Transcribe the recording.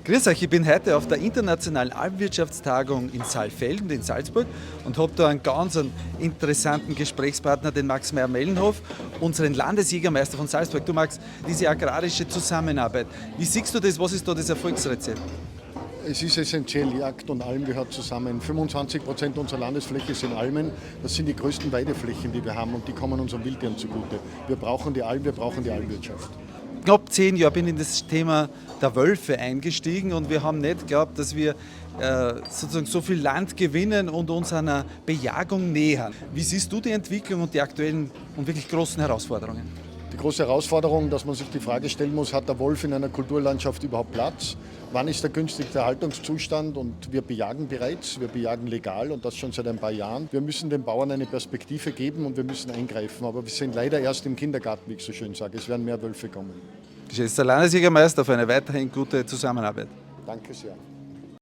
Grüß euch, ich bin heute auf der Internationalen Alpenwirtschaftstagung in Saalfelden in Salzburg und habe da einen ganz interessanten Gesprächspartner, den Max Meyer-Mellenhof, unseren Landesjägermeister von Salzburg. Du Max, diese agrarische Zusammenarbeit, wie siehst du das, was ist da das Erfolgsrezept? Es ist essentiell, Jagd und Alm gehört zusammen. 25% unserer Landesfläche sind Almen. Das sind die größten Weideflächen, die wir haben und die kommen unseren Wildtieren zugute. Wir brauchen die Alm, wir brauchen die Almwirtschaft. Knapp 10 Jahre bin ich in das Thema der Wölfe eingestiegen und wir haben nicht geglaubt, dass wir sozusagen so viel Land gewinnen und uns einer Bejagung nähern. Wie siehst du die Entwicklung und die aktuellen und wirklich großen Herausforderungen? Die große Herausforderung, dass man sich die Frage stellen muss, hat der Wolf in einer Kulturlandschaft überhaupt Platz? Wann ist der günstigste Haltungszustand? Und wir bejagen bereits, wir bejagen legal und das schon seit ein paar Jahren. Wir müssen den Bauern eine Perspektive geben und wir müssen eingreifen. Aber wir sind leider erst im Kindergarten, wie ich so schön sage. Es werden mehr Wölfe kommen. Geschätzter Landesjägermeister, für eine weiterhin gute Zusammenarbeit. Danke sehr.